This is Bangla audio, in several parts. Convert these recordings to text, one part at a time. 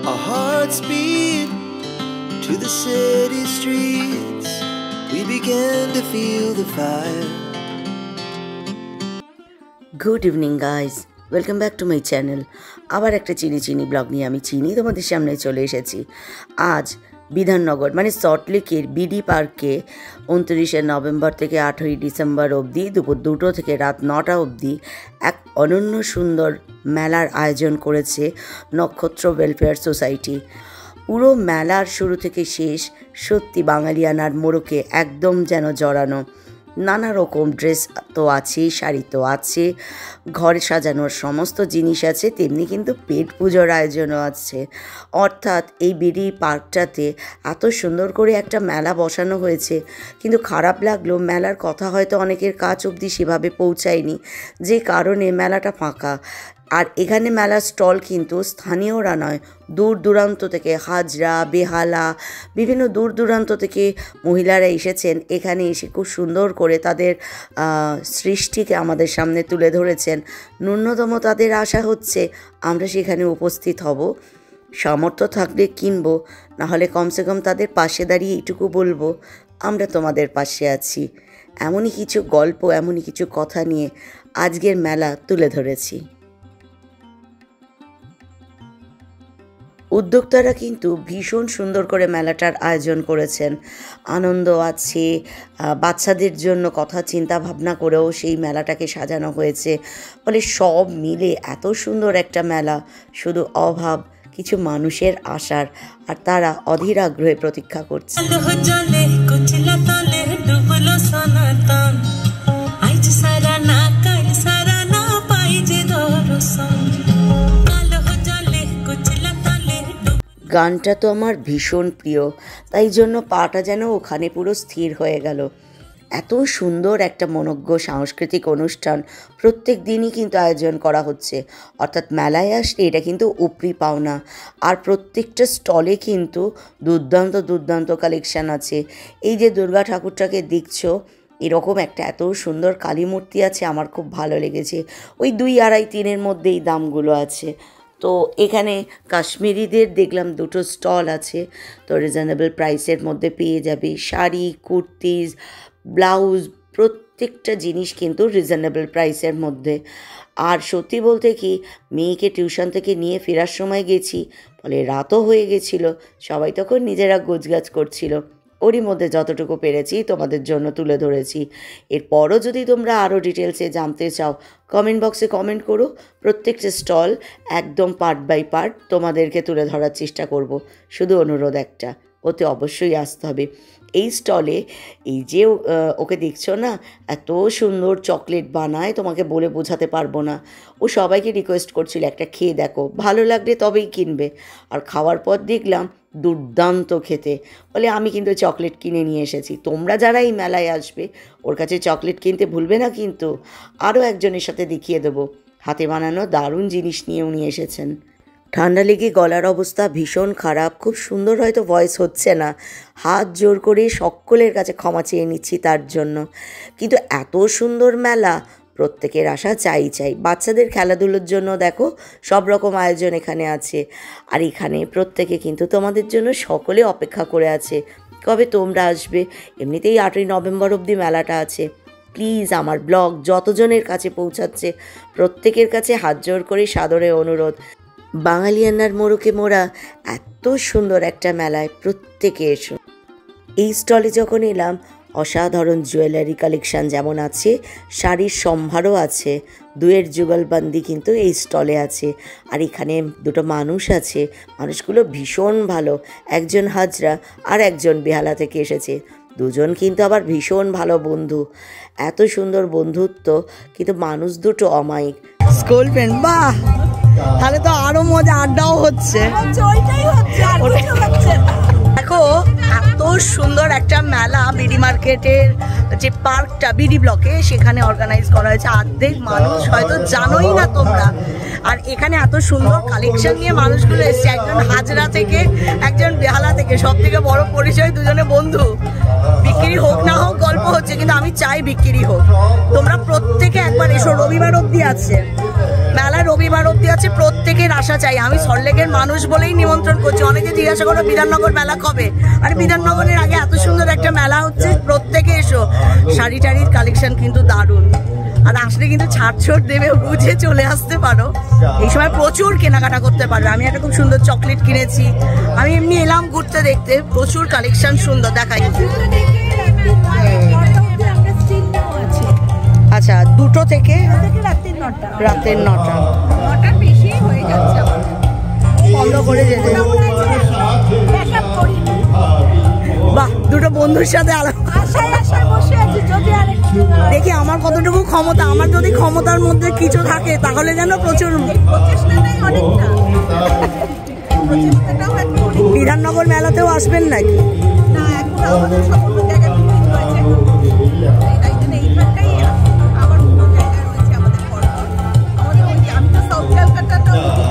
Our hearts beat to the city streets. We began to feel the fire. Good evening guys, welcome back to my channel. আবার একটা চিনি ব্লগ নিয়ে আমি চিনি তোমাদের সামনে চলে এসেছি। আজ বিধাননগর মানে সল্টলেকের বিডি পার্কে 29শে নভেম্বর থেকে 8ই ডিসেম্বর অবধি দুপুর 2টো থেকে রাত 9টা অবধি এক অনন্য সুন্দর মেলার আয়োজন করেছে নক্ষত্র ওয়েলফেয়ার সোসাইটি। পুরো মেলার শুরু থেকে শেষ সত্যি বাঙালিয়ানার মোড়কে একদম যেন জড়ানো। নানা রকম ড্রেস তো আছে, শাড়ি তো আছে, ঘরে সাজানোর সমস্ত জিনিস আছে, তেমনি কিন্তু পেট পুজোর আয়োজনও আছে। অর্থাৎ এই বিডি পার্কটাতে এত সুন্দর করে একটা মেলা বসানো হয়েছে, কিন্তু খারাপ লাগলো মেলার কথা হয়তো অনেকের কাছ অবধি সেভাবে পৌঁছায়নি, যে কারণে মেলাটা ফাঁকা। আর এখানে মেলার স্টল কিন্তু স্থানীয়রা নয়, দূর দূরান্ত থেকে হাজরা, বেহালা, বিভিন্ন দূর দূরান্ত থেকে মহিলারা এসেছেন। এখানে এসে খুব সুন্দর করে তাদের সৃষ্টিকে আমাদের সামনে তুলে ধরেছেন। ন্যূনতম তাদের আশা হচ্ছে আমরা সেখানে উপস্থিত হব, সামর্থ্য থাকলে কিনবো, নাহলে কমসে কম তাদের পাশে দাঁড়িয়ে এইটুকু বলবো আমরা তোমাদের পাশে আছি। এমনই কিছু গল্প, এমনই কিছু কথা নিয়ে আজকের মেলা তুলে ধরেছি। উদ্যোক্তারা কিন্তু ভীষণ সুন্দর করে মেলাটার আয়োজন করেছেন, আনন্দ আছে, বাচ্চাদের জন্য কথা চিন্তা ভাবনা করেও সেই মেলাটাকে সাজানো হয়েছে। ফলে সব মিলে এত সুন্দর একটা মেলা, শুধু অভাব কিছু মানুষের আশার, আর তারা অধীর আগ্রহে প্রতীক্ষা করছে। গানটা তো আমার ভীষণ প্রিয়, তাই জন্য পাটা যেন ওখানে পুরো স্থির হয়ে গেল। এত সুন্দর একটা মনোজ্ঞ সাংস্কৃতিক অনুষ্ঠান প্রত্যেক দিনই কিন্তু আয়োজন করা হচ্ছে। অর্থাৎ মেলায় আসলে এটা কিন্তু উপরি পাওনা। আর প্রত্যেকটা স্টলে কিন্তু দুর্দান্ত কালেকশান আছে। এই যে দুর্গা ঠাকুরটাকে দেখছো, এরকম একটা এত সুন্দর কালী মূর্তি আছে, আমার খুব ভালো লেগেছে। ওই 2, 2.5, 3-এর মধ্যেই দামগুলো আছে। তো এখানে কাশ্মীরিদের দেখলাম 2টো স্টল আছে, তো রিজনেবল প্রাইসের মধ্যে পেয়ে যাবে। শাড়ি, কুর্তিজ, ব্লাউজ, প্রত্যেকটা জিনিস কিন্তু রিজনেবল প্রাইসের মধ্যে। আর সত্যি বলতে কি, মেয়েকে টিউশন থেকে নিয়ে ফেরার সময় গেছি, ফলে রাতও হয়ে গেছিলো, সবাই তখন নিজেরা গোছগাছ করছিল। ওরই মধ্যে যতটুকু পেরেছি তোমাদের জন্য তুলে ধরেছি। এরপরও যদি তোমরা আরও ডিটেলসে জানতে চাও, কমেন্ট বক্সে কমেন্ট করো। প্রত্যেকটা স্টল একদম পার্ট বাই পার্ট তোমাদেরকে তুলে ধরার চেষ্টা করব। শুধু অনুরোধ একটা, ওতে অবশ্যই আসতে হবে। এই স্টলে এই যে ওকে দেখছো না, এত সুন্দর চকলেট বানায়, তোমাকে বলে বোঝাতে পারবো না। ও সবাইকে রিকোয়েস্ট করছিল একটা খেয়ে দেখো, ভালো লাগলে তবেই কিনবে। আর খাওয়ার পর দেখলাম দুর্দান্ত খেতে, বলে আমি কিন্তু চকলেট কিনে নিয়ে এসেছি। তোমরা যারা এই মেলায় আসবে ওর কাছে চকলেট কিনতে ভুলবে না কিন্তু। আরও একজনের সাথে দেখিয়ে দেবো, হাতে বানানো দারুণ জিনিস নিয়ে উনি এসেছেন। ঠান্ডা লেগে গলার অবস্থা ভীষণ খারাপ, খুব সুন্দর হয়তো ভয়েস হচ্ছে না, হাত জোর করে সকলের কাছে ক্ষমা চেয়ে নিচ্ছি তার জন্য। কিন্তু এত সুন্দর মেলা, প্রত্যেকের আশা চাই। বাচ্চাদের খেলাধুলোর জন্য দেখো সব রকম আয়োজন এখানে আছে। আর এখানে প্রত্যেকে কিন্তু তোমাদের জন্য সকলে অপেক্ষা করে আছে, কবে তোমরা আসবে। এমনিতেই 8ই নভেম্বর অবধি মেলাটা আছে। প্লিজ আমার ব্লগ যতজনের কাছে পৌঁছাচ্ছে প্রত্যেকের কাছে হাত জোর করে সাদরে অনুরোধ, বাঙালিয়ানার মোড়কে মোড়া এত সুন্দর একটা মেলায় প্রত্যেকে এসো। এই স্টলে যখন এলাম, অসাধারণ জুয়েলারি কালেকশান যেমন আছে, শাড়ির সম্ভারও আছে, 2-এর যুগলবন্দি কিন্তু এই স্টলে আছে। আর এখানে 2টো মানুষ আছে, মানুষগুলো ভীষণ ভালো, একজন হাজরা আর একজন বেহালা থেকে এসেছে। দুজন কিন্তু আবার ভীষণ ভালো বন্ধু, এত সুন্দর বন্ধুত্ব, কিন্তু মানুষ দুটো অমায়িক। স্কুল ফ্রেন্ড, বাহ, তাহলে তো আরো মজা, আড্ডাও হচ্ছে। দেখো এত সুন্দর একটা মেলা বিডি মার্কেটের যে পার্কটা বিডি ব্লকে, সেখানে অর্গানাইজ করা হয়েছে। অর্ধেক মানুষ হয়তো জানোই না তোমরা। আর এখানে এত সুন্দর কালেকশন নিয়ে মানুষগুলো এসছে, একজন হাজরা থেকে, একজন বেহালা থেকে। সব থেকে বড় পরিচয়, দুজনে বন্ধু। বিক্রি হোক না হোক গল্প হচ্ছে, কিন্তু আমি চাই বিক্রি হোক। তোমরা প্রত্যেকে একবার এসো, রবিবার অবধি আছে। মেলা রবিবার অবধি আছে, প্রত্যেকের আশা চাই। আমি সল্টলেকের মানুষ বলেই নিমন্ত্রণ করছি। অনেকে জিজ্ঞাসা করো বিধাননগর মেলা কবে, আর বিধাননগরের আগে এত সুন্দর একটা মেলা হচ্ছে, প্রত্যেকে এসো। শাড়ি টাড়ির কালেকশন কিন্তু দারুণ, আর আসলে কিন্তু ছাড় দেবে, বুঝে চলে আসতে পারো। এই সময় প্রচুর কেনাকাটা করতে পারবে। আমি একটা খুব সুন্দর চকলেট কিনেছি। আমি এমনি এলাম ঘুরতে দেখতে, প্রচুর কালেকশন সুন্দর দেখাই। আচ্ছা, 2টো থেকে রাতের 9টা বন্ধ করে যেতে। বাহ, দুটো বন্ধুর সাথে দেখি আমার কতটুকু ক্ষমতা। আমার যদি ক্ষমতার মধ্যে কিছু থাকে তাহলে যেন প্রচুর। বিধাননগর মেলাতেও আসবেন নাকি?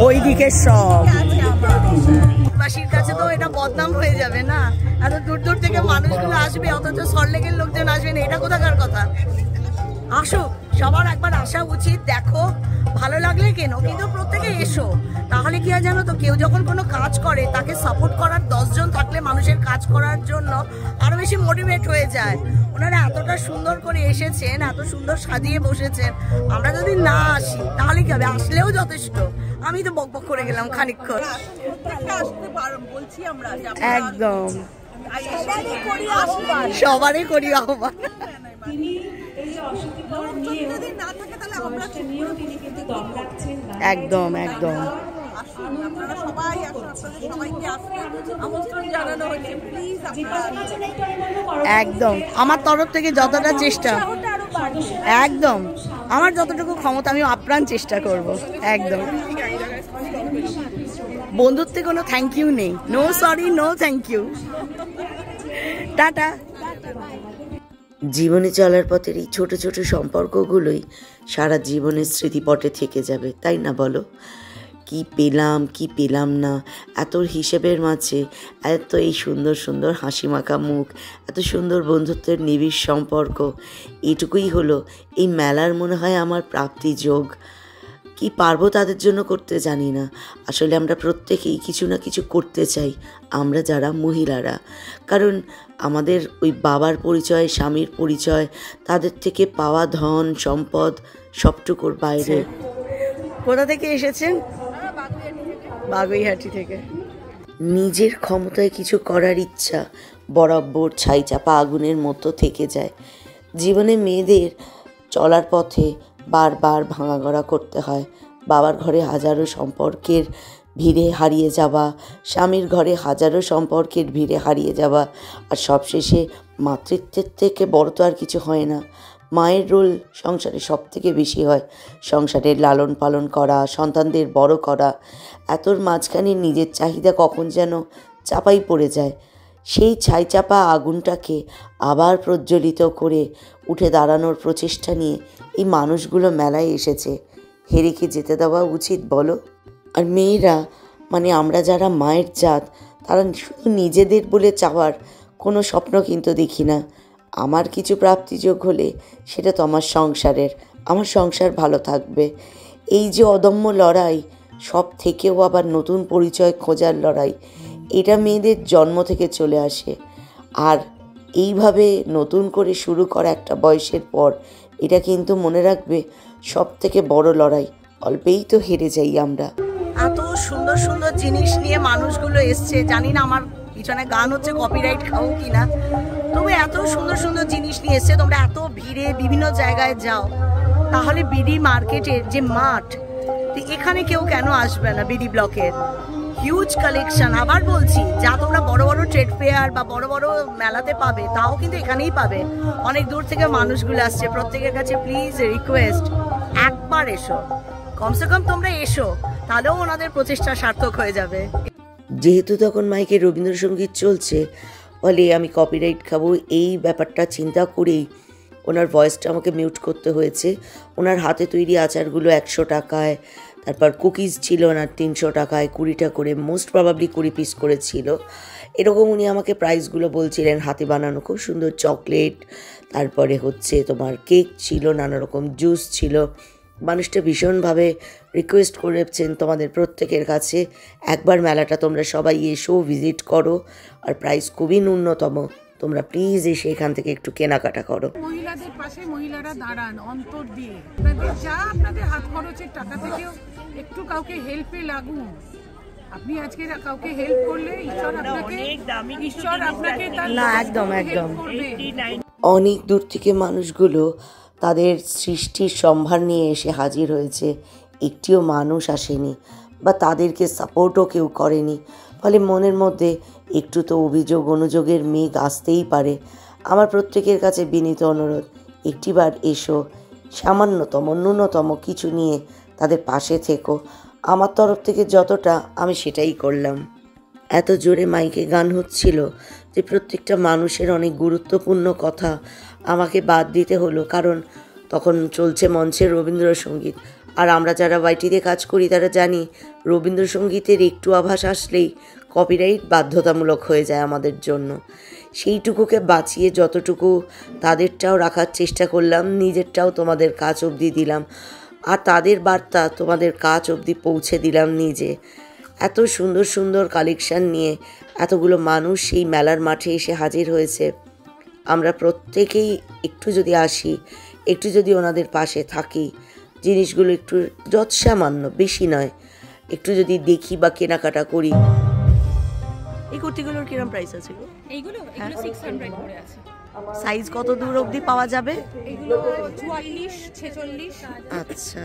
ওইদিকে সব বাসীর কাছে তো এটা বদনাম হয়ে যাবে না, এত দূর দূর থেকে মানুষগুলো আসবে, অথচ সল্টলেকের লোকজন আসবে না, এটা কোথাকার কথা? আসো, সবার একবার আসা উচিত। দেখো, ভালো লাগলে কেন, কিন্তু প্রত্যেকে এসো। তাহলে কি হয় জানো তো, কেউ যখন কোনো কাজ করে তাকে সাপোর্ট করার 10 জন থাকলে মানুষের কাজ করার জন্য আরো বেশি মোটিভেট হয়ে যায়। ওনারা এতটা সুন্দর করে এসেছেন, এত সুন্দর সাজিয়ে বসেছেন। আমরা যদি না আসি তাহলে কি হবে? আসলেও যথেষ্ট। আমি তো বকবক করে গেলাম খানিকক্ষণ। একদম সবারই করি আহ্বান। একদম একদম একদম আমার তরফ থেকে যতটা চেষ্টা, একদম আমার যতটুকু ক্ষমতা আমি আপ্রাণ চেষ্টা করব। একদম বন্ধুত্বে কোনো থ্যাংক ইউ নেই, no sorry, no thank you, ta-ta. জীবনে চলার পথের এই ছোট ছোট সম্পর্কগুলোই সারা জীবনের স্মৃতিপটে থেকে যাবে, তাই না বলো? কি পেলাম কি পেলাম না, এত হিসেবের মাঝে এত এই সুন্দর সুন্দর হাসি মাখা মুখ, এত সুন্দর বন্ধুত্বের নিবিড় সম্পর্ক, এটুকুই হলো এই মেলার মনে হয় আমার প্রাপ্তি যোগ। কি পারবো তাদের জন্য করতে জানি না। আসলে আমরা প্রত্যেকেই কিছু না কিছু করতে চাই, আমরা যারা মহিলারা। কারণ আমাদের ওই বাবার পরিচয়, স্বামীর পরিচয়, তাদের থেকে পাওয়া ধন সম্পদ সবটুকুর বাইরে। কোথা থেকে এসেছেন? বাগুইহাটি থেকে। নিজের ক্ষমতায় কিছু করার ইচ্ছা বরাবর ছাই চাপা আগুনের মতো থেকে যায়। জীবনে মেয়েদের চলার পথে বারবার ভাঙাগড়া করতে হয়। বাবার ঘরে হাজারো সম্পর্কের ভিড়ে হারিয়ে যাওয়া, স্বামীর ঘরে হাজারো সম্পর্কের ভিড়ে হারিয়ে যাওয়া, আর সবশেষে মাতৃত্বের থেকে বড় তো আর কিছু হয় না। মায়ের রোল সংসারে সব থেকে বেশি হয়। সংসারের লালন পালন করা, সন্তানদের বড় করা, এতর মাঝখানে নিজের চাহিদা কখন যেন চাপাই পড়ে যায়। সেই ছাই চাপা আগুনটাকে আবার প্রজ্বলিত করে উঠে দাঁড়ানোর প্রচেষ্টা নিয়ে এই মানুষগুলো মেলায় এসেছে। হেরে কি যেতে দেওয়া উচিত বলো? আর মেয়েরা মানে আমরা যারা মায়ের জাত, তারা শুধু নিজেদের বলে চাওয়ার কোনো স্বপ্ন কিন্তু দেখি না। আমার কিছু প্রাপ্তিযোগ হলে সেটা তো আমার সংসারের, আমার সংসার ভালো থাকবে। এই যে অদম্য লড়াই, সব থেকেও আবার নতুন পরিচয় খোঁজার লড়াই, এটা মেয়েদের জন্ম থেকে চলে আসে। আর এইভাবে নতুন করে শুরু করা একটা বয়সের পর, এটা কিন্তু মনে রাখবে সব থেকে বড় লড়াই। অল্পেই তো হেরে যাই আমরা। এত সুন্দর সুন্দর জিনিস নিয়ে মানুষগুলো এসছে, জানি না আমার পিছনে গান হচ্ছে, কপিরাইট খাও কিনা, তবে এত সুন্দর সুন্দর জিনিস নিয়ে এসছে। তোমরা এত ভিড়ে বিভিন্ন জায়গায় যাও, তাহলে বিডি মার্কেটের যে মাঠ, এখানে কেউ কেন আসবে না? বিডি ব্লকের হিউজ কালেকশন। আবার বলছি, যা তোমরা বড় বড় ট্রেড ফেয়ার বা বড় বড় মেলাতে পাবে, তাও কিন্তু এখানেই পাবে। অনেক দূর থেকে মানুষগুলো আসছে। প্রত্যেকের কাছে প্লিজ রিকোয়েস্ট, একবার এসো, কমসে কম তোমরা এসো, তাহলেও ওনাদের প্রচেষ্টা সার্থক হয়ে যাবে। যেহেতু তখন মাইকে রবীন্দ্রসঙ্গীত চলছে, ফলে আমি কপিরাইট খাবো এই ব্যাপারটা চিন্তা করেই ওনার ভয়েসটা আমাকে মিউট করতে হয়েছে। ওনার হাতে তৈরি আচারগুলো 100 টাকায়, তারপর কুকিজ ছিল ওনার 300 টাকায়, 20টা করে, মোস্ট প্রবাবলি 20 পিস করেছিল। এরকম উনি আমাকে প্রাইসগুলো বলছিলেন। হাতে বানানো খুব সুন্দর চকলেট, তারপরে হচ্ছে তোমার কেক ছিল, নানা রকম জুস ছিল, মানুষটা ভীষণভাবে রিকোয়েস্ট করেছেন তোমাদের প্রত্যেকের কাছে একবার মেলাটা তোমরা সবাই এসো, ভিজিট করো। আর প্রাইস খুবই ন্যূনতম, তোমরা প্লিজ এসে এখান থেকে একটু কেনাকাটা করো। মহিলাদের পাশে মহিলারা দাঁড়ান অন্তর দিয়ে, আপনাদের যা আপনাদের হাত খরচের টাকা থেকেও একটু কাউকে হেল্পে লাগুন। আপনি আজকে কাউকে হেল্প করলে ঈশ্বর আপনাকে না, একদম অনেক দূর থেকে মানুষগুলো তাদের সৃষ্টির সম্ভার নিয়ে এসে হাজির হয়েছে, একটিও মানুষ আসেনি বা তাদেরকে সাপোর্টও কেউ করেনি। ফলে মনের মধ্যে একটু তো অভিযোগ অনুযোগের মেঘ আসতেই পারে। আমার প্রত্যেকের কাছে বিনীত অনুরোধ, একটিবার এসো, সামান্যতম ন্যূনতম কিছু নিয়ে তাদের পাশে থেকো। আমার তরফ থেকে যতটা আমি সেটাই করলাম। এত জোরে মাইকে গান হচ্ছিল যে প্রত্যেকটা মানুষের অনেক গুরুত্বপূর্ণ কথা আমাকে বাদ দিতে হলো, কারণ তখন চলছে মঞ্চের রবীন্দ্রসঙ্গীত। আর আমরা যারা ওয়াইটিতে কাজ করি তারা জানি রবীন্দ্রসঙ্গীতের একটু আভাস আসলেই কপিরাইট বাধ্যতামূলক হয়ে যায় আমাদের জন্য। সেইটুকুকে বাঁচিয়ে যতটুকু তাদেরটাও রাখার চেষ্টা করলাম, নিজেরটাও তোমাদের কাছ অবধি দিলাম, আর তাদের বার্তা তোমাদের কাছ অবধি পৌঁছে দিলাম নিজে। এত সুন্দর সুন্দর কালেকশান নিয়ে এতগুলো মানুষ এই মেলার মাঠে এসে হাজির হয়েছে। আমরা প্রত্যেকেই একটু যদি আসি, একটু যদি ওনাদের পাশে থাকি, জিনিসগুলো একটু যৎসামান্য, বেশি নয়, একটু যদি দেখি বা কেনাকাটা করি। এই কুর্তিগুলোর কিরকম প্রাইস আছে? এইগুলো 600 করে আছে। সাইজ কত দূর অবধি পাওয়া যাবে? এগুলো 44 46। আচ্ছা,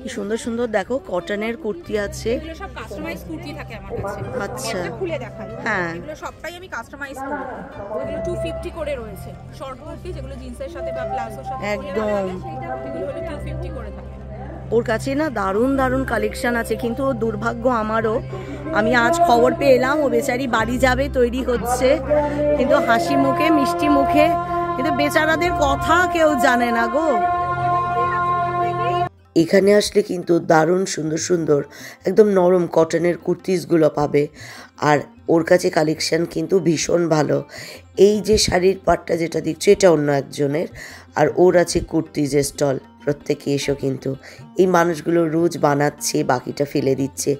কি সুন্দর সুন্দর দেখো কটনের কুর্তি আছে। এগুলো সব কাস্টমাইজ কুর্তি থাকে আমার কাছে। আচ্ছা, একটা খুলে দেখাই। হ্যাঁ, এগুলো সবটাই আমি কাস্টমাইজ করি। এগুলো 250 করে রয়েছে। শর্ট কুর্তি যেগুলো জিন্সের সাথে বা প্লাজোর সাথে একদম এগুলো হলো 250 করে থাকে। ওর কাছে না দারুণ দারুণ কালেকশন আছে, কিন্তু দুর্ভাগ্য আমারও, আমি আজ খবর পেয়ে এলাম ও বেচারি বাড়ি যাবে, তৈরি হচ্ছে, কিন্তু হাসি মুখে মিষ্টি মুখে, কিন্তু বেচারাদের কথা কেউ জানে না গো। এখানে আসলে কিন্তু দারুণ সুন্দর সুন্দর একদম নরম কটনের কুর্তিসগুলো পাবে। আর ওর কাছে কালেকশান কিন্তু ভীষণ ভালো। এই যে শাড়ির পাটটা যেটা দেখছো এটা অন্য একজনের, আর ওর আছে কুর্তিজের স্টল। প্রত্যেকে এসো, কিন্তু এই মানুষগুলো রোজ বানাচ্ছে, বাকিটা ফেলে দিচ্ছে।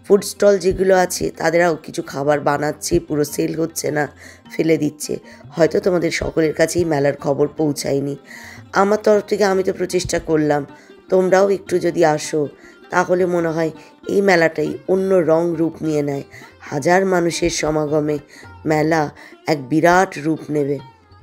ফুড স্টল যেগুলো আছে তাদেরাও কিছু খাবার বানাচ্ছে, পুরো সেল হচ্ছে না, ফেলে দিচ্ছে। হয়তো তোমাদের সকলের কাছেই মেলার খবর পৌঁছায়নি। আমার তরফ থেকে আমি তো প্রচেষ্টা করলাম, তোমরাও একটু যদি আসো তাহলে মনে হয় এই মেলাটাই অন্য রং রূপ নিয়ে নেয়। হাজার মানুষের সমাগমে মেলা এক বিরাট রূপ নেবে।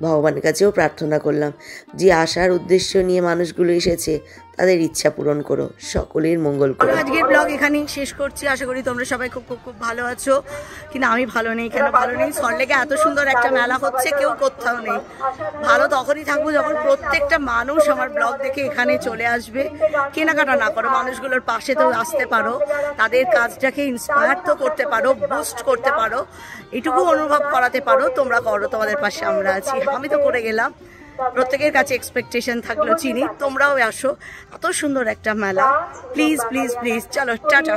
ভগবানের কাছেও প্রার্থনা করলাম যে আসার উদ্দেশ্য নিয়ে মানুষগুলো এসেছে তাদের ইচ্ছা পূরণ করো, সকলের মঙ্গল করো। আজকের ব্লগ এখানেই শেষ করছি। আশা করি তোমরা সবাই খুব খুব খুব ভালো আছো, কিন্তু আমি ভালো নেই। কেন ভালো নেই? সল্টলেকে এত সুন্দর একটা মেলা হচ্ছে, কেউ কোথাও নেই। ভালো তখনই থাকবো যখন প্রত্যেকটা মানুষ আমার ব্লগ দেখে এখানে চলে আসবে। কেনাকাটা না করো, মানুষগুলোর পাশে তো আসতে পারো, তাদের কাজটাকে ইন্সপায়ার তো করতে পারো, বুস্ট করতে পারো, এটুকু অনুভব করাতে পারো। তোমরা করো, তোমাদের পাশে আমরা আছি। আমি তো করে গেলাম, প্রত্যেকের কাছে এক্সপেকটেশন থাকলো চিনি, তোমরাও আসো। এত সুন্দর একটা মেলা, প্লিজ প্লিজ প্লিজ, চলো টাটা।